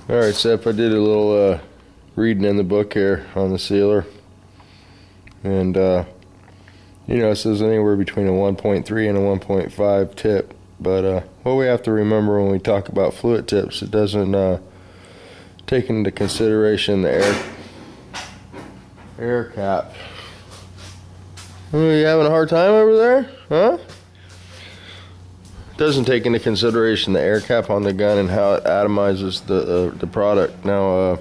Alright, Seth, I did a little reading in the book here on the sealer. And, you know, it says anywhere between a 1.3 and a 1.5 tip. But what we have to remember when we talk about fluid tips, it doesn't take into consideration the air cap. Oh, you having a hard time over there? Huh? Doesn't take into consideration the air cap on the gun and how it atomizes the product. Now,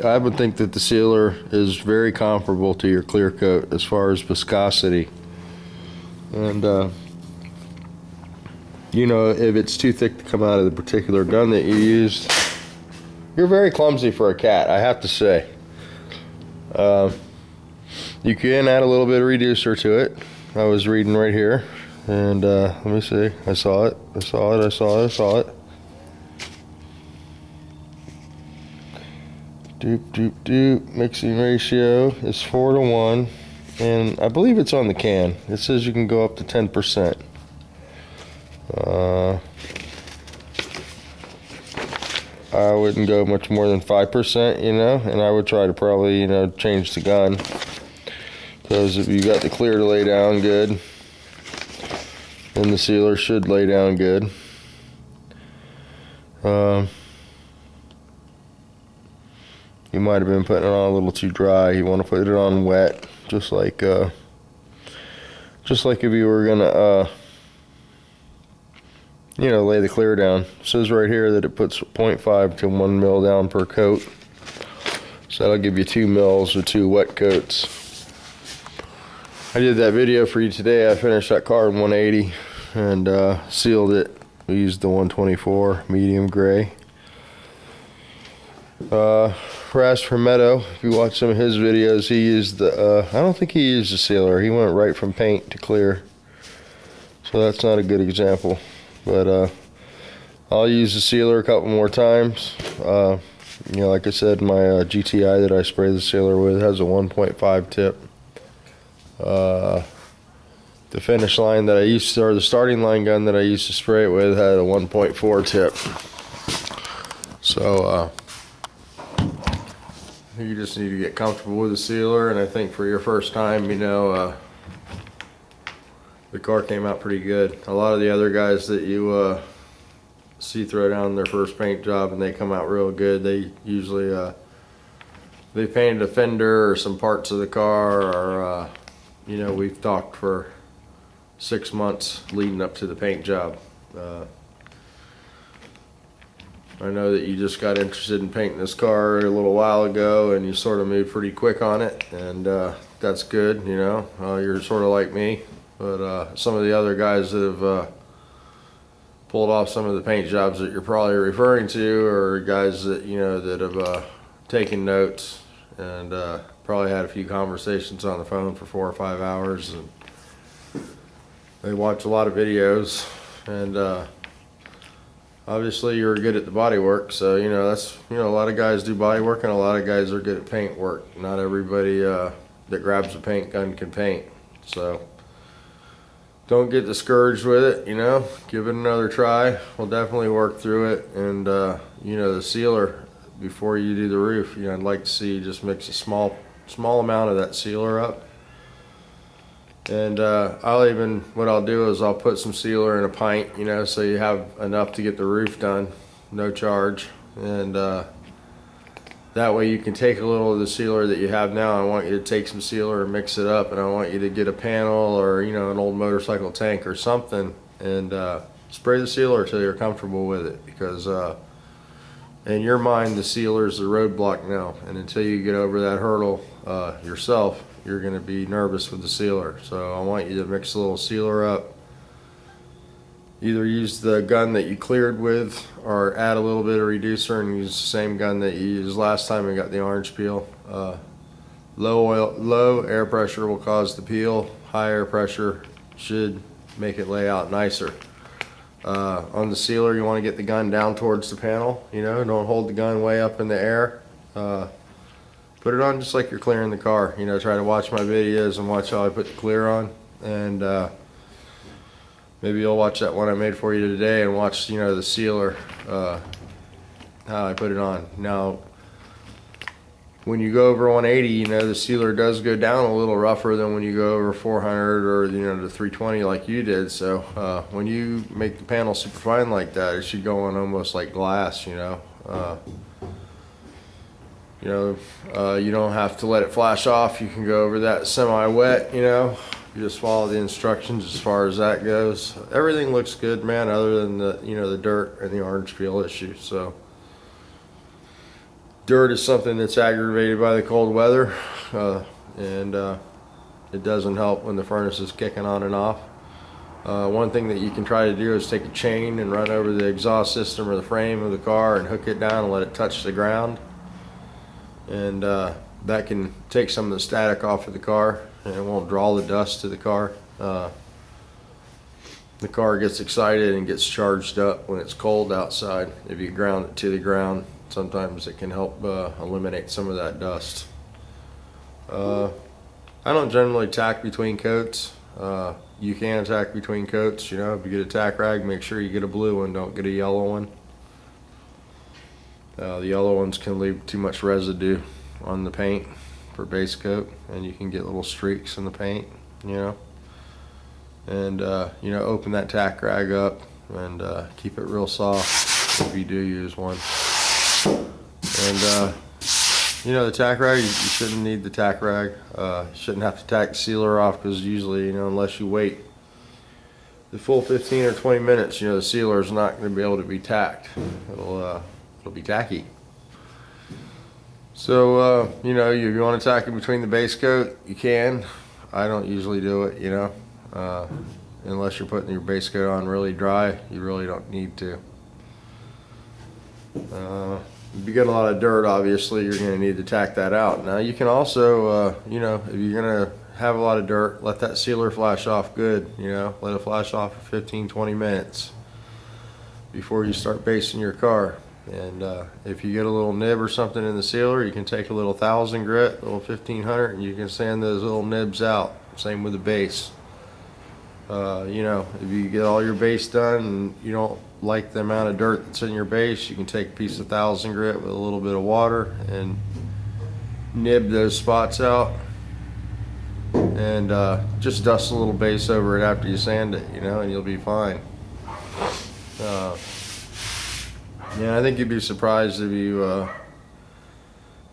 I would think that the sealer is very comparable to your clear coat as far as viscosity. And, you know, if it's too thick to come out of the particular gun that you used, you're very clumsy for a cat, I have to say. You can add a little bit of reducer to it. I was reading right here. And let me see. I saw it. Mixing ratio is 4:1, and I believe it's on the can. It says you can go up to 10%. I wouldn't go much more than 5%, you know, and I would try to probably, you know, change the gun, because if you got the clear to lay down good, then the sealer should lay down good. You might have been putting it on a little too dry. You want to put it on wet, just like if you were gonna you know, lay the clear down. It says right here that it puts 0.5 to 1 mil down per coat, so that'll give you 2 mils with 2 wet coats. I did that video for you today. I finished that car in 180 and sealed it. We used the 124 medium gray. Ras Meadow, if you watch some of his videos, he used the, I don't think he used the sealer. He went right from paint to clear. So that's not a good example. But I'll use the sealer a couple more times. You know, like I said, my GTI that I spray the sealer with has a 1.5 tip. The finish line that I used to, or the starting line gun that I used to spray it with, had a 1.4 tip. So you just need to get comfortable with the sealer, and I think for your first time, you know, the car came out pretty good. A lot of the other guys that you see throw down their first paint job and they come out real good, they usually they painted a fender or some parts of the car, or you know, we've talked for 6 months leading up to the paint job. I know that you just got interested in painting this car a little while ago, and you sort of moved pretty quick on it, and that's good, you know. You're sort of like me, but some of the other guys that have pulled off some of the paint jobs that you're probably referring to are guys that, you know, that have taken notes and probably had a few conversations on the phone for 4 or 5 hours, and they watch a lot of videos, and obviously you're good at the body work, so you know, that's, you know, a lot of guys do body work and a lot of guys are good at paint work. Not everybody that grabs a paint gun can paint, so don't get discouraged with it, you know, give it another try. We'll definitely work through it. And you know, the sealer, before you do the roof, you know, I'd like to see you just mix a small amount of that sealer up. And what I'll do is I'll put some sealer in a pint, you know, so you have enough to get the roof done, no charge. And that way you can take a little of the sealer that you have now. I want you to take some sealer and mix it up, and I want you to get a panel or, you know, an old motorcycle tank or something, and spray the sealer until you're comfortable with it, because in your mind the sealer is the roadblock now, and until you get over that hurdle yourself, you're going to be nervous with the sealer. So I want you to mix a little sealer up. Either use the gun that you cleared with, or add a little bit of reducer and use the same gun that you used last time and got the orange peel. Low air pressure will cause the peel. High air pressure should make it lay out nicer. On the sealer, you want to get the gun down towards the panel. You know, don't hold the gun way up in the air. Put it on just like you're clearing the car. You know, try to watch my videos and watch how I put the clear on, and maybe you'll watch that one I made for you today and watch, you know, the sealer how I put it on. Now, when you go over 180, you know, the sealer does go down a little rougher than when you go over 400 or, you know, the 320 like you did. So when you make the panel super fine like that, it should go on almost like glass, you know. You don't have to let it flash off. You can go over that semi-wet, you know. You just follow the instructions as far as that goes. Everything looks good, man, other than the, you know, the dirt and the orange peel issue. So dirt is something that's aggravated by the cold weather, and it doesn't help when the furnace is kicking on and off. One thing that you can try to do is take a chain and run over the exhaust system or the frame of the car and hook it down and let it touch the ground, and that can take some of the static off of the car, and it won't draw the dust to the car. The car gets excited and gets charged up when it's cold outside. If you ground it to the ground, sometimes it can help eliminate some of that dust. I don't generally tack between coats. You can tack between coats, you know. If you get a tack rag, make sure you get a blue one, don't get a yellow one. The yellow ones can leave too much residue on the paint for base coat, and you can get little streaks in the paint, you know. And you know, open that tack rag up and keep it real soft if you do use one. And you know, the tack rag, you shouldn't need the tack rag. You shouldn't have to tack the sealer off, because usually, you know, unless you wait the full 15 or 20 minutes, you know, the sealer is not going to be able to be tacked. It'll be tacky. So you know, if you want to tack it between the base coat, you can. I don't usually do it, you know. Unless you're putting your base coat on really dry, you really don't need to. If you get a lot of dirt, obviously you're going to need to tack that out. Now you can also, you know, if you're going to have a lot of dirt, let that sealer flash off good, you know. Let it flash off for 15-20 minutes before you start basing your car. And if you get a little nib or something in the sealer, you can take a little 1000 grit, a little 1500, and you can sand those little nibs out. Same with the base. You know, if you get all your base done and you don't like the amount of dirt that's in your base, you can take a piece of 1000 grit with a little bit of water and nib those spots out, and just dust a little base over it after you sand it, you know, and you'll be fine. Yeah, I think you'd be surprised if you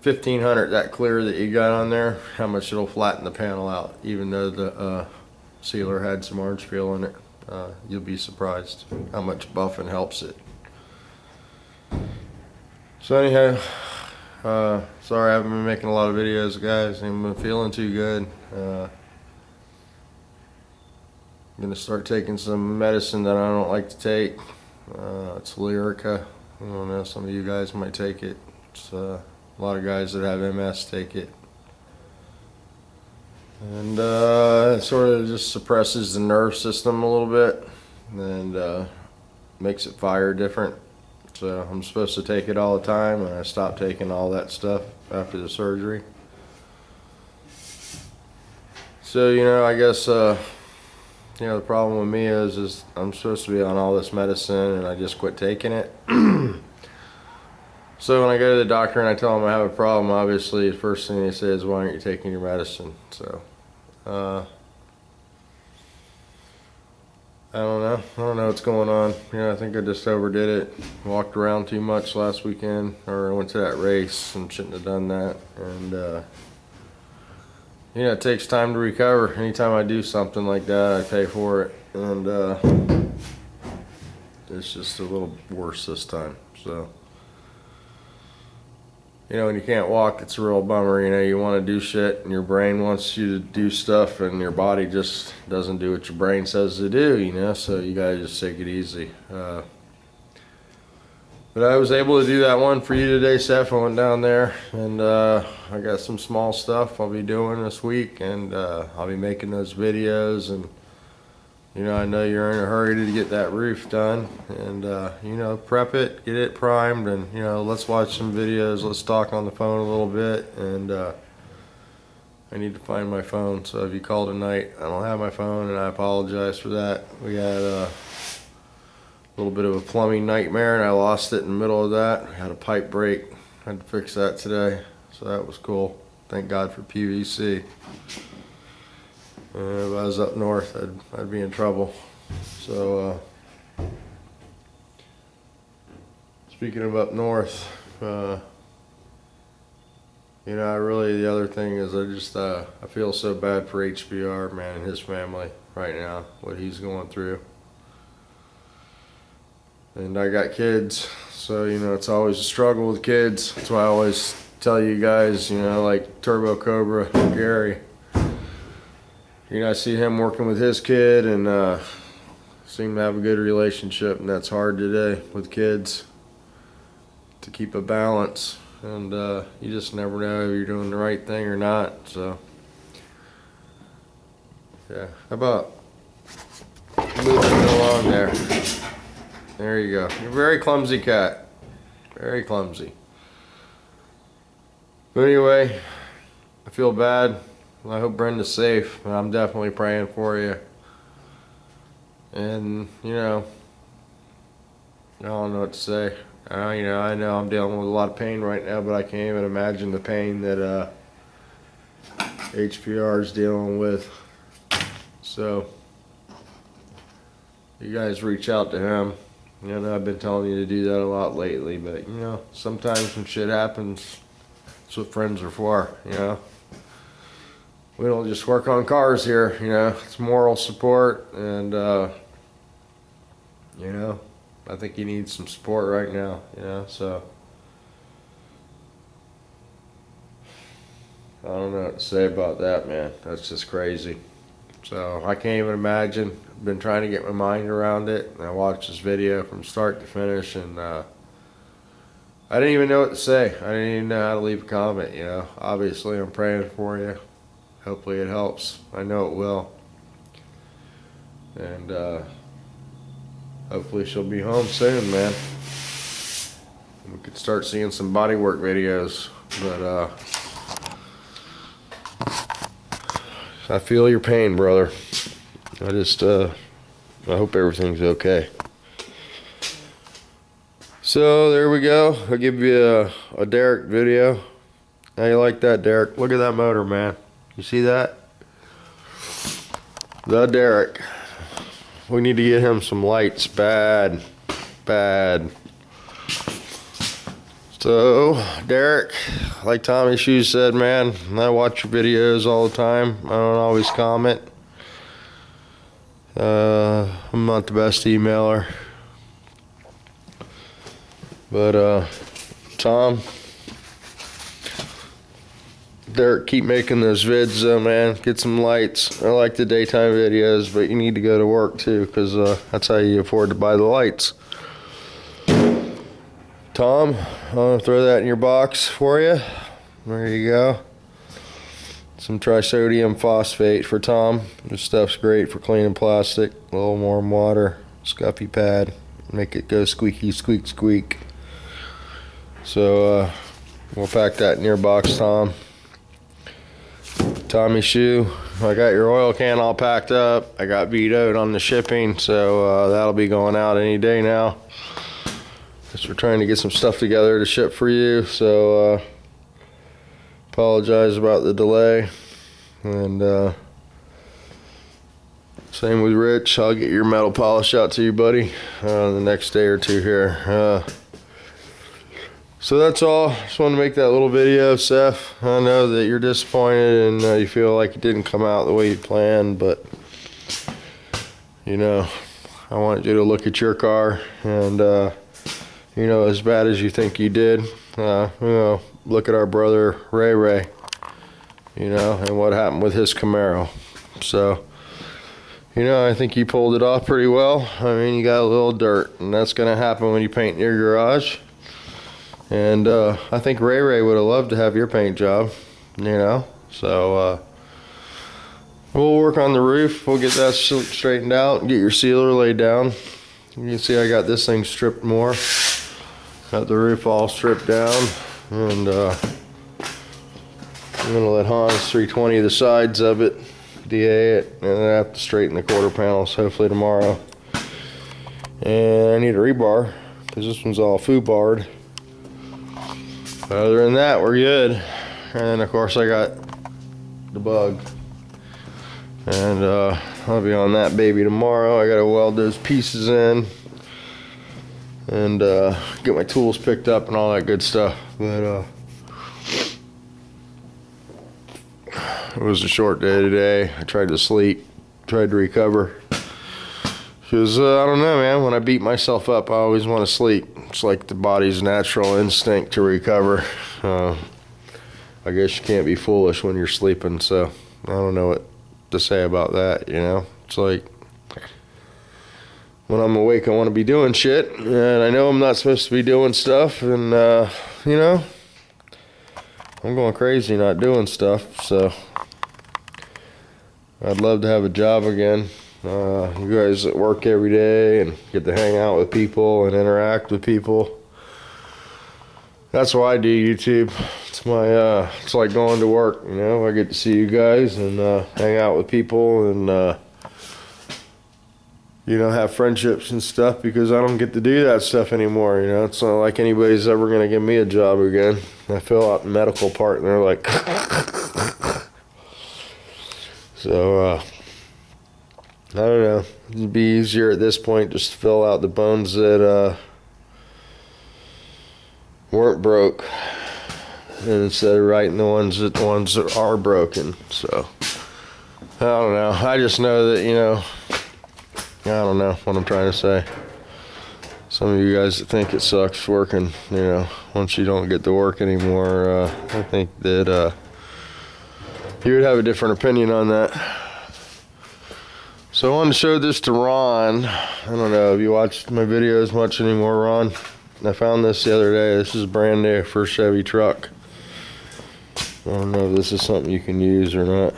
1500, that clear that you got on there, how much it'll flatten the panel out, even though the sealer had some orange peel in it. You'll be surprised how much buffing helps it. So anyhow, sorry I haven't been making a lot of videos, guys. I haven't been feeling too good. I'm gonna start taking some medicine that I don't like to take. It's Lyrica. I don't know, some of you guys might take it. It's a lot of guys that have MS take it. And it sort of just suppresses the nerve system a little bit, and makes it fire different. So I'm supposed to take it all the time, and I stopped taking all that stuff after the surgery. So, you know, I guess you know, the problem with me is I'm supposed to be on all this medicine, and I just quit taking it. So when I go to the doctor and I tell them I have a problem, obviously the first thing they say is, why aren't you taking your medicine? So I don't know what's going on. You know, I think I just overdid it. Walked around too much last weekend, or I went to that race and shouldn't have done that. And you know, it takes time to recover. Anytime I do something like that, I pay for it, and it's just a little worse this time. So, you know, when you can't walk, it's a real bummer. You know, you want to do shit, and your brain wants you to do stuff, and your body just doesn't do what your brain says to do, you know, so you gotta just take it easy. But I was able to do that one for you today, Seth. I went down there, and I got some small stuff I'll be doing this week, and I'll be making those videos. And you know, I know you're in a hurry to get that roof done, and you know, prep it, get it primed, and you know, let's watch some videos, let's talk on the phone a little bit. And I need to find my phone, so if you call tonight, I don't have my phone, and I apologize for that. We had little bit of a plumbing nightmare, and I lost it in the middle of that. I had a pipe break. Had to fix that today, so that was cool. Thank God for PVC. If I was up north, I'd be in trouble. So speaking of up north, you know, the other thing is I feel so bad for HBR, man, and his family right now, what he's going through. And I got kids, so, you know, it's always a struggle with kids. That's why I always tell you guys, you know, like Turbo Cobra, Gary, you know, I see him working with his kid and seem to have a good relationship, and that's hard today with kids, to keep a balance. And you just never know if you're doing the right thing or not. So yeah, how about moving along there? There you go. You're a very clumsy cat, very clumsy. But anyway, I feel bad. I hope Brenda's safe, and I'm definitely praying for you. And you know, I don't know what to say. You know, I know I'm dealing with a lot of pain right now, but I can't even imagine the pain that HBR is dealing with. So you guys reach out to him. You know, I've been telling you to do that a lot lately, but you know, sometimes when shit happens, that's what friends are for, you know. We don't just work on cars here, you know. It's moral support, and you know, I think he needs some support right now, you know. So I don't know what to say about that, man. That's just crazy. So I can't even imagine. I've been trying to get my mind around it, and I watched this video from start to finish, and I didn't even know what to say. I didn't even know how to leave a comment, you know. Obviously, I'm praying for you. Hopefully it helps. I know it will. And hopefully she'll be home soon, man. We could start seeing some bodywork videos. But I feel your pain, brother. I just I hope everything's okay. So there we go. I'll give you a Derek video. How you like that, Derek? Look at that motor, man. You see that? The Derek. We need to get him some lights. Bad. So, Derek, like Tommy Shoes said, man, I watch your videos all the time. I don't always comment. I'm not the best emailer. But, Tom, Derek, keep making those vids though, man. Get some lights. I like the daytime videos, but you need to go to work too, because that's how you afford to buy the lights. Tom, I'm going to throw that in your box for you. There you go. Some trisodium phosphate for Tom. This stuff's great for cleaning plastic. A little warm water, scuffy pad. Make it go squeaky, squeak, squeak. So we'll pack that in your box, Tom. Tommy Shoe, I got your oil can all packed up. I got vetoed on the shipping, so that'll be going out any day now. Just we're trying to get some stuff together to ship for you, so apologize about the delay. And same with Rich. I'll get your metal polish out to you, buddy, the next day or two here. So that's all. Just wanted to make that little video, Seth. I know that you're disappointed and you feel like it didn't come out the way you planned, but you know, I wanted you to look at your car and you know, as bad as you think you did, you know, look at our brother Ray, you know, and what happened with his Camaro. So, you know, I think you pulled it off pretty well. I mean, you got a little dirt, and that's gonna happen when you paint your garage. And I think Ray would have loved to have your paint job, you know. So we'll work on the roof. We'll get that straightened out and get your sealer laid down. You can see I got this thing stripped more. Got the roof all stripped down, and I'm gonna let Hans 320 the sides of it, DA it, and then I have to straighten the quarter panels hopefully tomorrow. And I need a rebar because this one's all foo-barred. Other than that, we're good. And of course I got the bug. And I'll be on that baby tomorrow. I gotta weld those pieces in and get my tools picked up and all that good stuff. But it was a short day today. I tried to sleep, tried to recover. Because, I don't know, man, when I beat myself up, I always want to sleep. It's like the body's natural instinct to recover. I guess you can't be foolish when you're sleeping, so I don't know what to say about that, you know? It's like, when I'm awake, I want to be doing shit, and I know I'm not supposed to be doing stuff, and, you know, I'm going crazy not doing stuff, so I'd love to have a job again. You guys that work every day and get to hang out with people and interact with people. That's why I do YouTube. It's my it's like going to work, you know. I get to see you guys and hang out with people and you know, have friendships and stuff, because I don't get to do that stuff anymore, you know. It's not like anybody's ever gonna give me a job again. I fill out the medical part and they're like so I don't know. It'd be easier at this point just to fill out the bones that weren't broke, and instead of writing the ones that are broken. So I don't know. I just know that, you know, I don't know what I'm trying to say. Some of you guys that think it sucks working, you know, once you don't get to work anymore, I think that you would have a different opinion on that. So I wanted to show this to Ron. I don't know if you watched my videos much anymore, Ron. I found this the other day. This is brand new for a Chevy truck. I don't know if this is something you can use or not.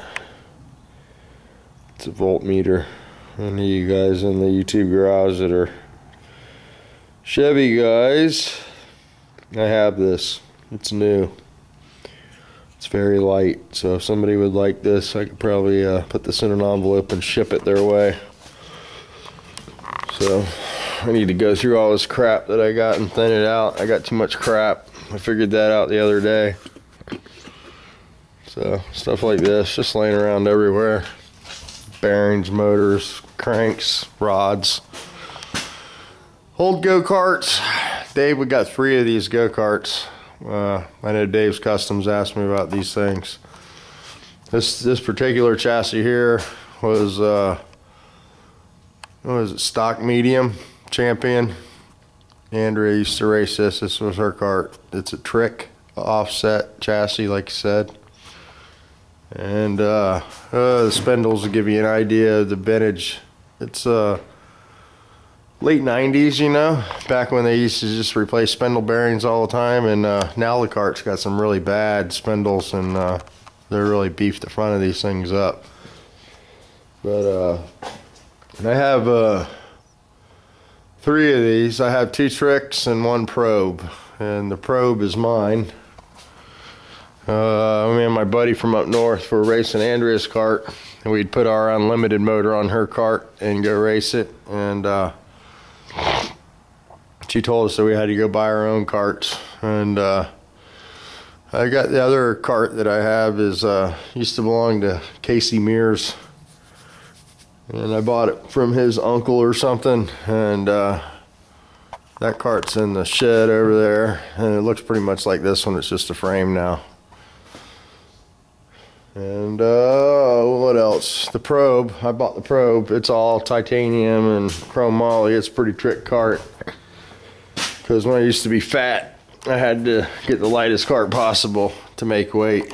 It's a voltmeter. Any of you guys in the YouTube garage that are Chevy guys, I have this. It's new. It's very light, so if somebody would like this, I could probably put this in an envelope and ship it their way. So I need to go through all this crap that I got and thin it out. I got too much crap. I figured that out the other day. So stuff like this just laying around everywhere. Bearings, motors, cranks, rods. Old go-karts. Dave, we got 3 of these go-karts. I know Dave's Customs asked me about these things. This particular chassis here was what was it, stock medium champion. Andrea used to race this. This was her kart. It's a trick offset chassis, like you said. And the spindles will give you an idea of the vintage. It's late 90s, you know, back when they used to just replace spindle bearings all the time, and now the cart's got some really bad spindles, and they're really beefed the front of these things up. But and I have 3 of these. I have 2 tricks and 1 probe, and the probe is mine. Me and my buddy from up north were racing Andrea's cart, and we'd put our unlimited motor on her cart and go race it, and she told us that we had to go buy our own carts. And I got the other cart that I have is used to belong to Casey Mears, and I bought it from his uncle or something, and that cart's in the shed over there, and it looks pretty much like this one. It's just a frame now. And what else? The probe. I bought the probe. It's all titanium and chrome moly. It's a pretty trick cart, because when I used to be fat, I had to get the lightest cart possible to make weight.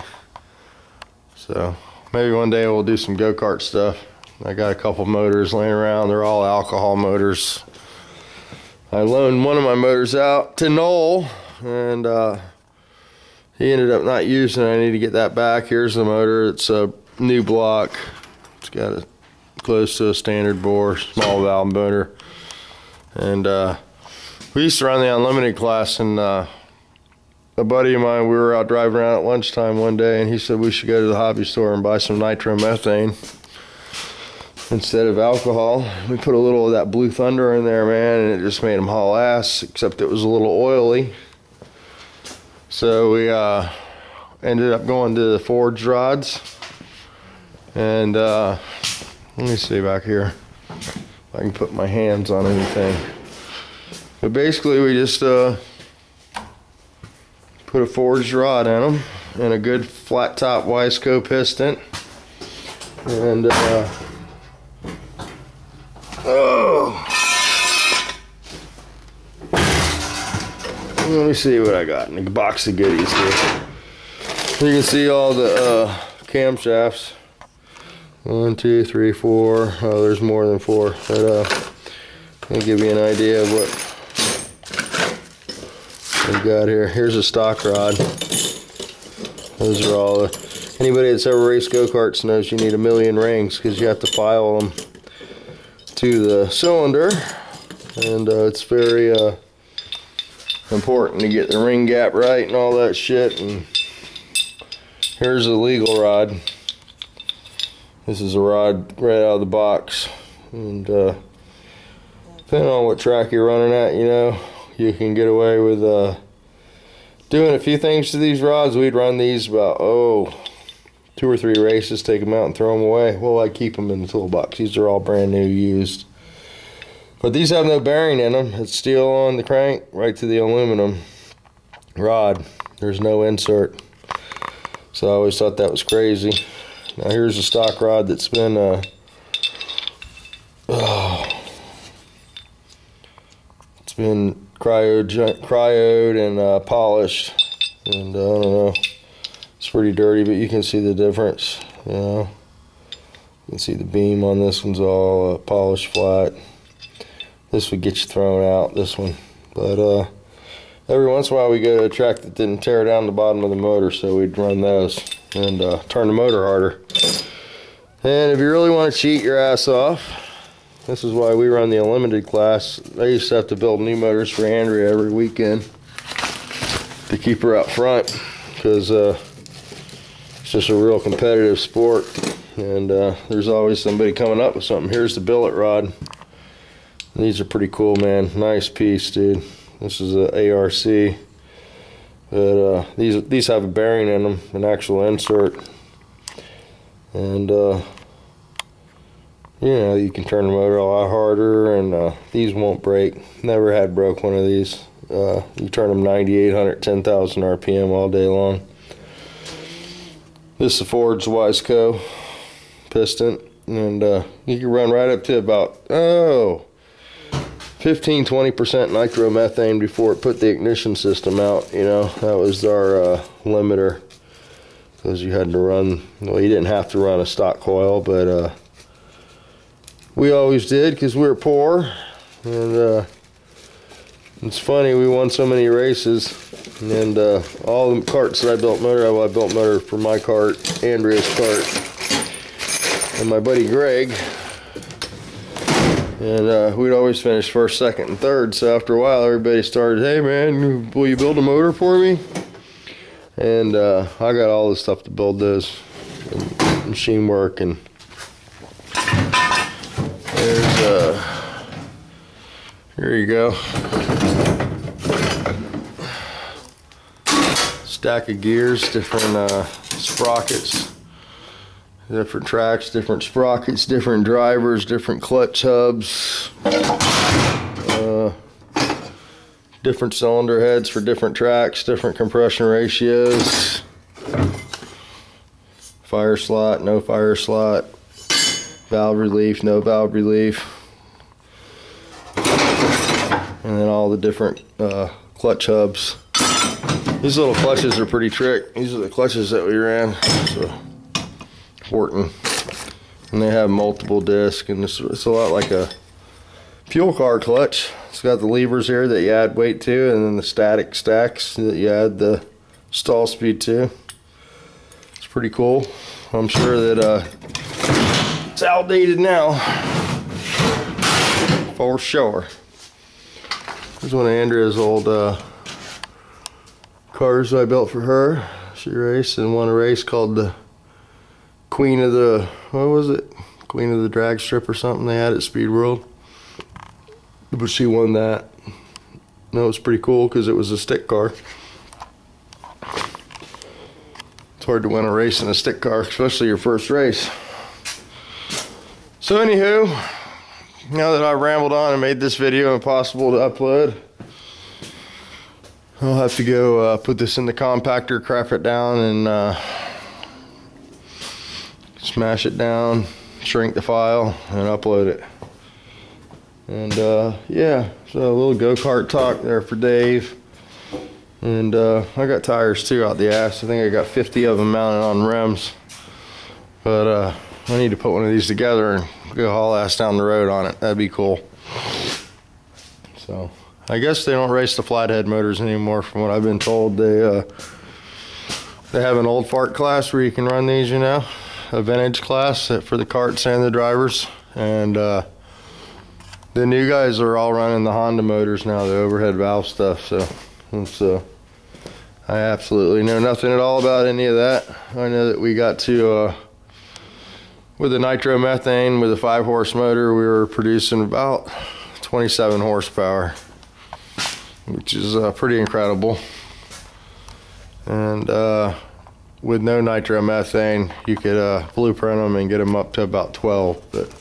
So maybe one day we'll do some go-kart stuff. I got a couple motors laying around. They're all alcohol motors. I loaned one of my motors out to Noel, and he ended up not using it. I need to get that back. Here's the motor. It's a new block. It's got a close to a standard bore, small valve motor. And we used to run the unlimited class, and a buddy of mine, we were out driving around at lunchtime one day, and he said we should go to the hobby store and buy some nitromethane. instead of alcohol. We put a little of that Blue Thunder in there, man, and it just made them haul ass, except it was a little oily. So we ended up going to the forged rods. And let me see back here if I can put my hands on anything. But basically we just put a forged rod in them and a good flat top Wiseco piston. And let me see what I got in the box of goodies here. You can see all the camshafts. 1, 2, 3, 4. Oh, there's more than 4. But I'll give you an idea of what we've got here. Here's a stock rod. Those are all anybody that's ever raced go-karts knows you need a million rings because you have to file them to the cylinder, and it's very important to get the ring gap right and all that shit. And here's a legal rod. This is a rod right out of the box, and depending on what track you're running at, you know, you can get away with doing a few things to these rods. We'd run these about 2 or 3 races, take them out and throw them away. Well, I keep them in the toolbox. These are all brand new, used. But these have no bearing in them. It's steel on the crank, right to the aluminum rod. There's no insert. So I always thought that was crazy. Now here's a stock rod that's been it's been cryoed and polished, and I don't know. It's pretty dirty, but you can see the difference. You know, you can see the beam on this one's all polished flat. This would get you thrown out, this one. But every once in a while we go to a track that didn't tear down the bottom of the motor, so we'd run those and turn the motor harder. And if you really want to cheat your ass off, this is why we run the Unlimited class. I used to have to build new motors for Andrea every weekend to keep her out front, because it's just a real competitive sport, and there's always somebody coming up with something. Here's the billet rod. These are pretty cool, man. Nice piece, dude. This is a ARC, but these have a bearing in them, an actual insert, and you know, you can turn the motor a lot harder, and these won't break. Never had broke one of these. You turn them 9,800, 10,000 RPM all day long. This is a forged Wiseco piston, and you can run right up to about 15–20% nitromethane before it put the ignition system out. You know, that was our limiter, because you had to run, well, you didn't have to run a stock coil, but we always did because we were poor. And it's funny, we won so many races, and all the carts that I built motor for my cart, Andrea's cart, and my buddy Greg. And we'd always finish first, second, and third. So after a while, everybody started, "Hey man, will you build a motor for me?" And I got all the stuff to build those, and machine work. And there's here you go, stack of gears, different sprockets. Different tracks, different sprockets, different drivers, different clutch hubs, different cylinder heads for different tracks, different compression ratios, fire slot, no fire slot, valve relief, no valve relief, and then all the different clutch hubs. These little clutches are pretty trick. These are the clutches that we ran. So important, and they have multiple discs, and it's a lot like a fuel car clutch. It's got the levers here that you add weight to, and then the static stacks that you add the stall speed to. It's pretty cool. I'm sure that it's outdated now, for sure. Here's one of Andrea's old cars I built for her. She raced and won a race called the Queen of the, what was it? Queen of the Drag Strip or something they had at Speed World. But she won that. That was pretty cool because it was a stick car. It's hard to win a race in a stick car, especially your first race. So anywho, now that I've rambled on and made this video impossible to upload, I'll have to go put this in the compactor, crap it down, and smash it down, shrink the file, and upload it. And yeah, so a little go-kart talk there for Dave. And I got tires too out the ass. I think I got 50 of them mounted on rims. But I need to put one of these together and go haul ass down the road on it. That'd be cool. So I guess they don't race the flathead motors anymore from what I've been told. They have an old fart class where you can run these, you know, a vintage class for the carts and the drivers. And the new guys are all running the Honda motors now, the overhead valve stuff. So it's, I absolutely know nothing at all about any of that. I know that we got to, with the nitromethane, with a 5-horse motor, we were producing about 27 horsepower, which is pretty incredible. And with no nitromethane, you could blueprint them and get them up to about 12. But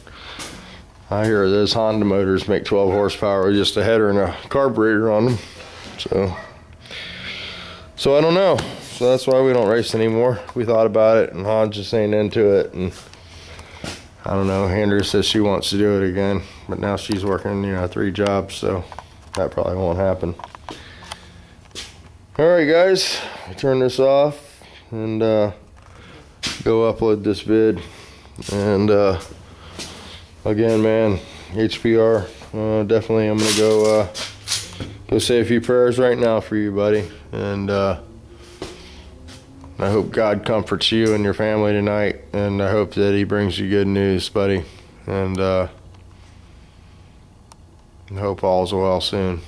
I hear those Honda motors make 12 horsepower with just a header and a carburetor on them. So I don't know. So that's why we don't race anymore. We thought about it, and Hans just ain't into it. And I don't know. Andrea says she wants to do it again, but now she's working, you know, 3 jobs, so that probably won't happen. All right, guys, turn this off and go upload this vid. And again, man, HPR, definitely I'm gonna go say a few prayers right now for you, buddy. And I hope God comforts you and your family tonight, and I hope that he brings you good news, buddy. And I hope all's well soon.